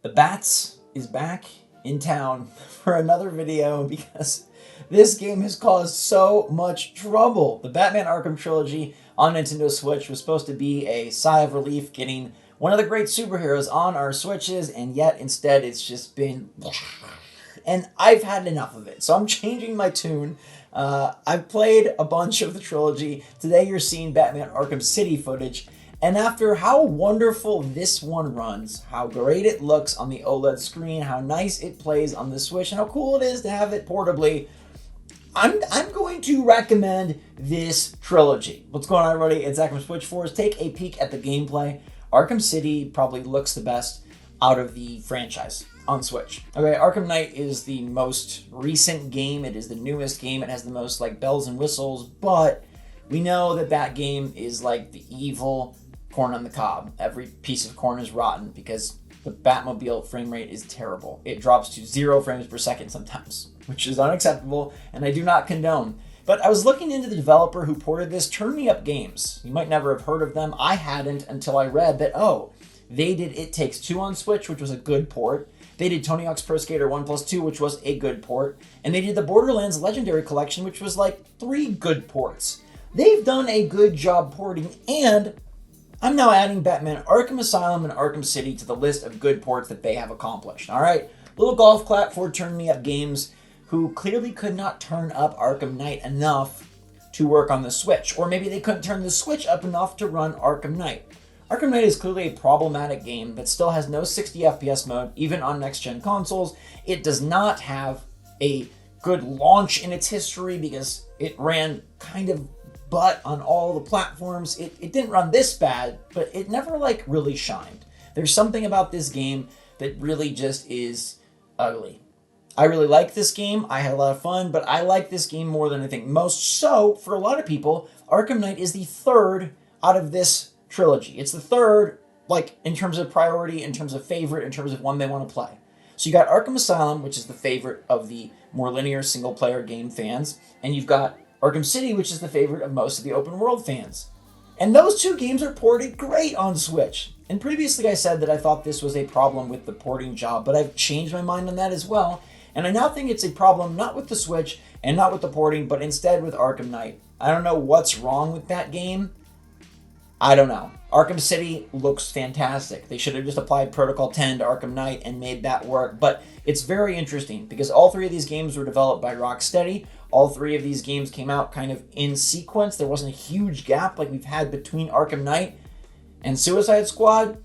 The Bats is back in town for another video because this game has caused so much trouble. The Batman Arkham Trilogy on Nintendo Switch was supposed to be a sigh of relief getting one of the great superheroes on our Switches, and yet instead it's just been... And I've had enough of it, so I'm changing my tune. I've played a bunch of the trilogy. Today you're seeing Batman Arkham City footage. And after how wonderful this one runs, how great it looks on the OLED screen, how nice it plays on the Switch, and how cool it is to have it portably, I'm going to recommend this trilogy. What's going on, everybody? It's Zach from SwitchForce. Take a peek at the gameplay. Arkham City probably looks the best out of the franchise on Switch. Okay, Arkham Knight is the most recent game. It is the newest game. It has the most like bells and whistles, but we know that that game is like the evil corn on the cob. Every piece of corn is rotten because the Batmobile frame rate is terrible. It drops to 0 frames per second sometimes, which is unacceptable and I do not condone. But I was looking into the developer who ported this, Turn Me Up Games. You might never have heard of them. I hadn't until I read that, oh, they did It Takes Two on Switch, which was a good port. They did Tony Hawk's Pro Skater 1+2, which was a good port. And they did the Borderlands Legendary Collection, which was like 3 good ports. They've done a good job porting, and I'm now adding Batman Arkham Asylum and Arkham City to the list of good ports that they have accomplished. All right, little golf clap for Turn Me Up Games, who clearly could not turn up Arkham Knight enough to work on the Switch. Or maybe they couldn't turn the Switch up enough to run Arkham Knight. Arkham Knight is clearly a problematic game that still has no 60 FPS mode, even on next-gen consoles. It does not have a good launch in its history because it ran kind of butt on all the platforms. It didn't run this bad, but it never like really shined. There's something about this game that really just is ugly. I really like this game. I had a lot of fun, but I like this game more than I think most. So for a lot of people, Arkham Knight is the third out of this trilogy. It's the third, like in terms of priority, in terms of favorite, in terms of one they want to play. So you got Arkham Asylum, which is the favorite of the more linear single-player game fans, and you've got Arkham City, which is the favorite of most of the open world fans. And those two games are ported great on Switch. And previously I said that I thought this was a problem with the porting job, but I've changed my mind on that as well. And I now think it's a problem not with the Switch and not with the porting, but instead with Arkham Knight. I don't know what's wrong with that game. I don't know. Arkham City looks fantastic. They should have just applied Protocol 10 to Arkham Knight and made that work. But it's very interesting because all 3 of these games were developed by Rocksteady. All 3 of these games came out kind of in sequence. There wasn't a huge gap like we've had between Arkham Knight and Suicide Squad.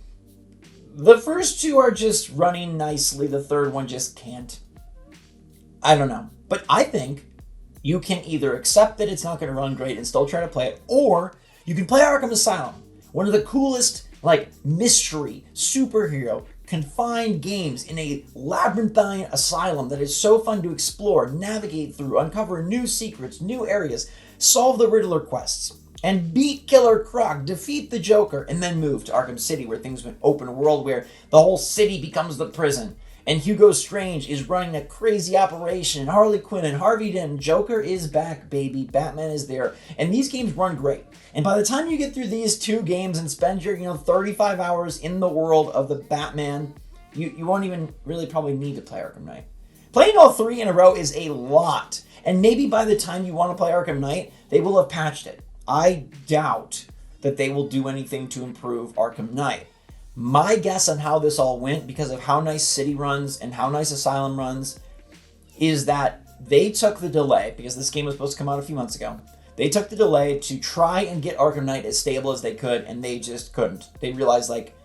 The first 2 are just running nicely. The third one just can't. I don't know. But I think you can either accept that it's not going to run great and still try to play it, or you can play Arkham Asylum, one of the coolest, like, mystery, superhero, confined games in a labyrinthine asylum that is so fun to explore, navigate through, uncover new secrets, new areas, solve the Riddler quests, and beat Killer Croc, defeat the Joker, and then move to Arkham City, where things went open world, where the whole city becomes the prison. And Hugo Strange is running a crazy operation, and Harley Quinn and Harvey Dent. Joker is back, baby. Batman is there. And these games run great. And by the time you get through these 2 games and spend your 35 hours in the world of the Batman, you won't even really probably need to play Arkham Knight. Playing all 3 in a row is a lot. And maybe by the time you want to play Arkham Knight, they will have patched it. I doubt that they will do anything to improve Arkham Knight. My guess on how this all went, because of how nice City runs and how nice Asylum runs, is that they took the delay, because this game was supposed to come out a few months ago. They took the delay to try and get Arkham Knight as stable as they could, and they just couldn't. They realized, like,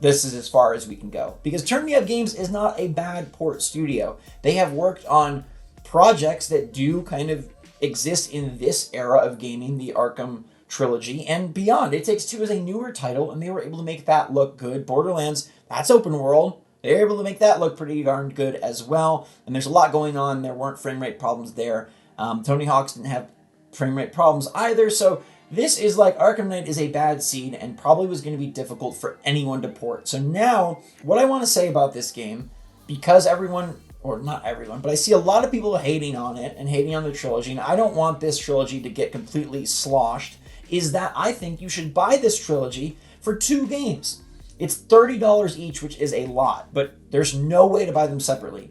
this is as far as we can go. Because Turn Me Up Games is not a bad port studio. They have worked on projects that do kind of exist in this era of gaming, the Arkham Trilogy and beyond. It Takes Two is a newer title, and they were able to make that look good. Borderlands, that's open world. They were able to make that look pretty darn good as well. And there's a lot going on. There weren't frame rate problems there. Tony Hawk's didn't have frame rate problems either. So this is like Arkham Knight is a bad seed and probably was going to be difficult for anyone to port. So now, what I want to say about this game, because everyone, or not everyone, but I see a lot of people hating on it and hating on the trilogy, and I don't want this trilogy to get completely sloshed, is that I think you should buy this trilogy for 2 games. It's $30 each, which is a lot, but there's no way to buy them separately.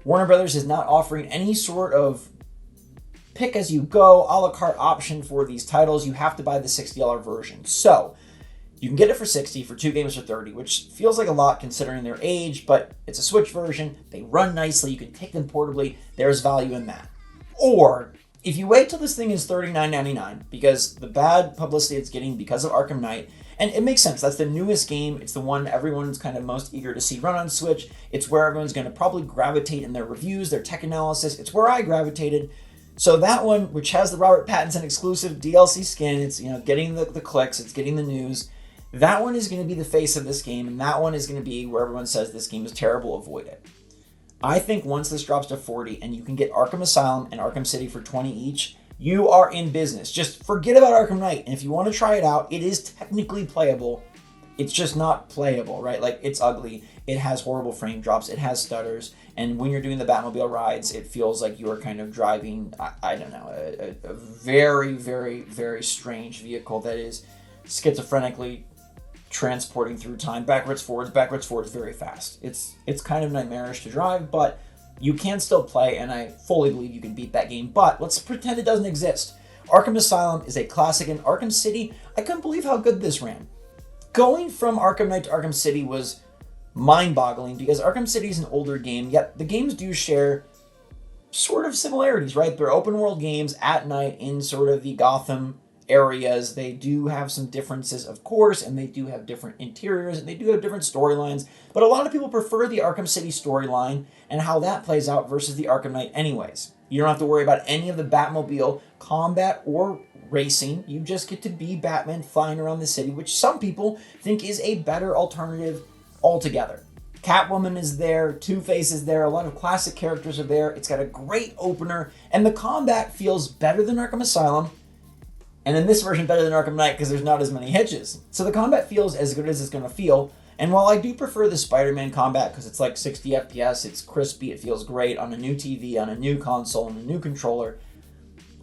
Warner Brothers is not offering any sort of pick as you go a la carte option for these titles. You have to buy the $60 version. So you can get it for $60 for 2 games for $30, which feels like a lot considering their age, but it's a Switch version. They run nicely. You can take them portably. There's value in that. Or if you wait till this thing is $39.99, because the bad publicity it's getting because of Arkham Knight, and it makes sense. That's the newest game. It's the one everyone's kind of most eager to see run on Switch. It's where everyone's going to probably gravitate in their reviews, their tech analysis. It's where I gravitated. So that one, which has the Robert Pattinson exclusive DLC skin, it's getting the clicks, it's getting the news. That one is going to be the face of this game, and that one is going to be where everyone says this game is terrible, avoid it. I think once this drops to $40 and you can get Arkham Asylum and Arkham City for $20 each, you are in business. Just forget about Arkham Knight. And if you want to try it out, it is technically playable. It's just not playable, right? Like, it's ugly. It has horrible frame drops. It has stutters. And when you're doing the Batmobile rides, it feels like you are kind of driving, I don't know, a very, very, very strange vehicle that is schizophrenically transporting through time, backwards, forwards, very fast. It's kind of nightmarish to drive, but you can still play, and I fully believe you can beat that game. But let's pretend it doesn't exist. Arkham Asylum is a classic, and Arkham City, I couldn't believe how good this ran. Going from Arkham Knight to Arkham City was mind-boggling because Arkham City is an older game, yet the games do share sort of similarities, right? They're open-world games at night in sort of the Gotham areas. They do have some differences, of course, and they do have different interiors, and they do have different storylines, but a lot of people prefer the Arkham City storyline and how that plays out versus the Arkham Knight anyways. You don't have to worry about any of the Batmobile combat or racing. You just get to be Batman flying around the city, which some people think is a better alternative altogether. Catwoman is there, Two-Face is there, a lot of classic characters are there. It's got a great opener, and the combat feels better than Arkham Asylum, and in this version better than Arkham Knight because there's not as many hitches. So the combat feels as good as it's going to feel. And while I do prefer the Spider-Man combat because it's like 60 FPS, it's crispy, it feels great on a new TV, on a new console, on a new controller,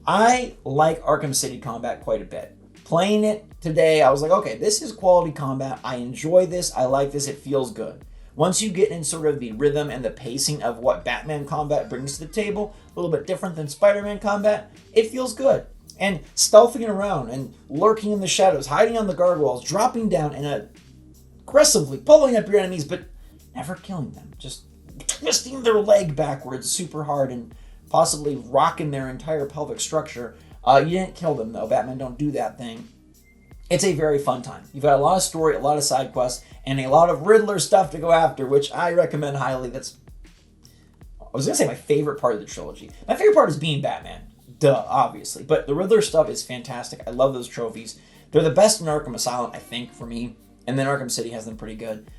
I like Arkham City combat quite a bit. Playing it today, I was like, okay, this is quality combat. I enjoy this. I like this. It feels good. Once you get in sort of the rhythm and the pacing of what Batman combat brings to the table, a little bit different than Spider-Man combat, it feels good. And stealthing around and lurking in the shadows, hiding on the guardrails, dropping down and aggressively pulling up your enemies, but never killing them. Just twisting their leg backwards super hard and possibly rocking their entire pelvic structure. You didn't kill them, though. Batman don't do that thing. It's a very fun time. You've got a lot of story, a lot of side quests, and a lot of Riddler stuff to go after, which I recommend highly. I was going to say my favorite part of the trilogy. My favorite part is being Batman. Duh, obviously. But the Riddler stuff is fantastic. I love those trophies. They're the best in Arkham Asylum, I think, for me. And then Arkham City has them pretty good.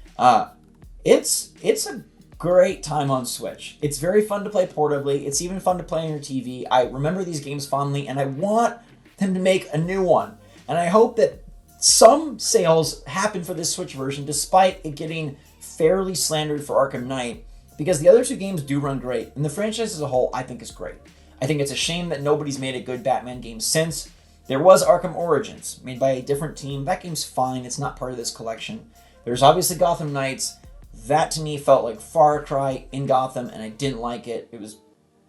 It's a great time on Switch. It's very fun to play portably. It's even fun to play on your TV. I remember these games fondly, and I want them to make a new one. And I hope that some sales happen for this Switch version, despite it getting fairly slandered for Arkham Knight, because the other two games do run great. And the franchise as a whole, I think, is great. I think it's a shame that nobody's made a good Batman game since. There was Arkham Origins, made by a different team. That game's fine. It's not part of this collection. There's obviously Gotham Knights. That, to me, felt like Far Cry in Gotham, and I didn't like it. It was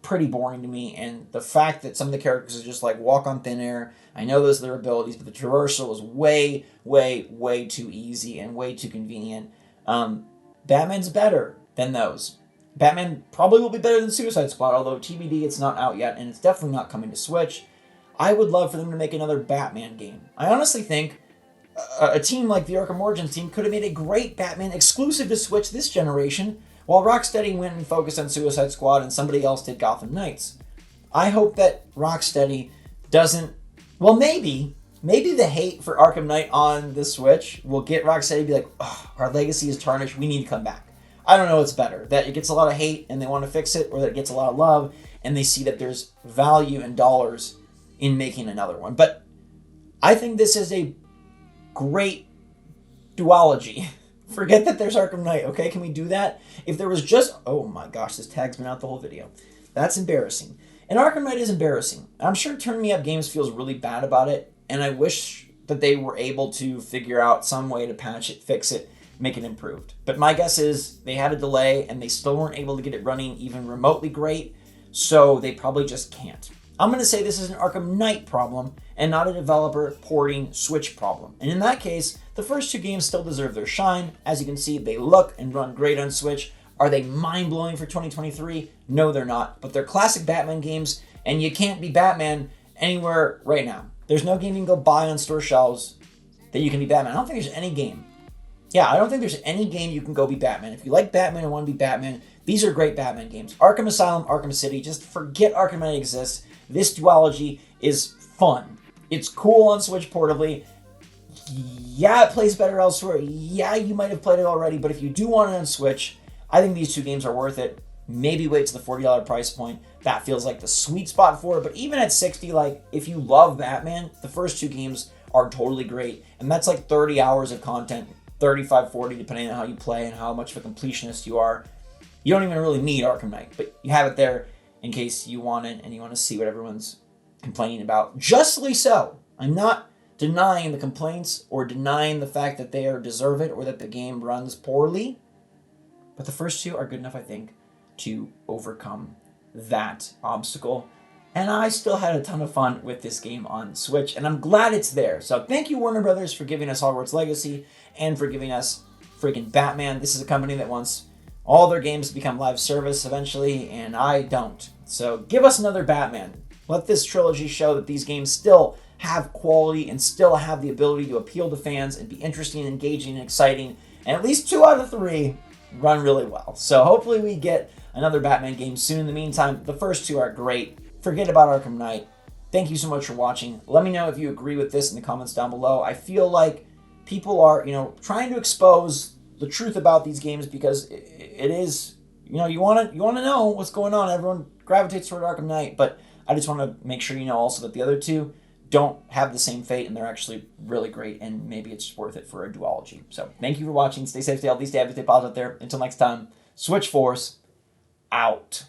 pretty boring to me, and the fact that some of the characters are just like walk on thin air. I know those are their abilities, but the traversal was way, way, way too easy and way too convenient. Batman's better than those. Batman probably will be better than Suicide Squad, although TBD, it's not out yet, and it's definitely not coming to Switch. I would love for them to make another Batman game. I honestly think a team like the Arkham Origins team could have made a great Batman exclusive to Switch this generation, while Rocksteady went and focused on Suicide Squad and somebody else did Gotham Knights. I hope that Rocksteady doesn't... Well, maybe the hate for Arkham Knight on the Switch will get Rocksteady to be like, oh, our legacy is tarnished, we need to come back. I don't know what's better, that it gets a lot of hate and they want to fix it, or that it gets a lot of love and they see that there's value and dollars in making another one. But I think this is a great duology. Forget that there's Arkham Knight, okay? Can we do that? If there was just... Oh my gosh, this tag's been out the whole video. That's embarrassing. And Arkham Knight is embarrassing. I'm sure Turn Me Up Games feels really bad about it, and I wish that they were able to figure out some way to patch it, fix it. make it improved. But my guess is they had a delay and they still weren't able to get it running even remotely great, so they probably just can't. I'm going to say this is an Arkham Knight problem and not a developer porting Switch problem. And in that case, the first two games still deserve their shine. As you can see, they look and run great on Switch. Are they mind-blowing for 2023? No, they're not. But they're classic Batman games, and you can't be Batman anywhere right now. There's no game you can go buy on store shelves that you can be Batman. I don't think there's any game. Yeah, I don't think there's any game you can go be Batman. If you like Batman and want to be Batman, these are great Batman games. Arkham Asylum, Arkham City, just forget Arkham Knight exists. This duology is fun. It's cool on Switch portably. Yeah, it plays better elsewhere. Yeah, you might have played it already, but if you do want it on Switch, I think these two games are worth it. Maybe wait to the $40 price point. That feels like the sweet spot for it, but even at $60, like, if you love Batman, the first two games are totally great, and that's like 30 hours of content, 35, 40, depending on how you play and how much of a completionist you are. You don't even really need Arkham Knight, but you have it there in case you want it and you want to see what everyone's complaining about. Justly so. I'm not denying the complaints or denying the fact that they deserve it or that the game runs poorly, but the first two are good enough, I think, to overcome that obstacle. And I still had a ton of fun with this game on Switch, and I'm glad it's there. So thank you, Warner Brothers, for giving us Hogwarts Legacy and for giving us freaking Batman. This is a company that wants all their games to become live service eventually, and I don't. So give us another Batman. Let this trilogy show that these games still have quality and still have the ability to appeal to fans and be interesting, engaging, and exciting. And at least 2 out of 3 run really well. So hopefully we get another Batman game soon. In the meantime, the first two are great. Forget about Arkham Knight. Thank you so much for watching. Let me know if you agree with this in the comments down below. I feel like people are, trying to expose the truth about these games because it is, you want to know what's going on. Everyone gravitates toward Arkham Knight, but I just want to make sure you know also that the other two don't have the same fate and they're actually really great, and maybe it's worth it for a duology. So thank you for watching. Stay safe, stay healthy, stay happy, stay positive out there. Until next time, SwitchForce out.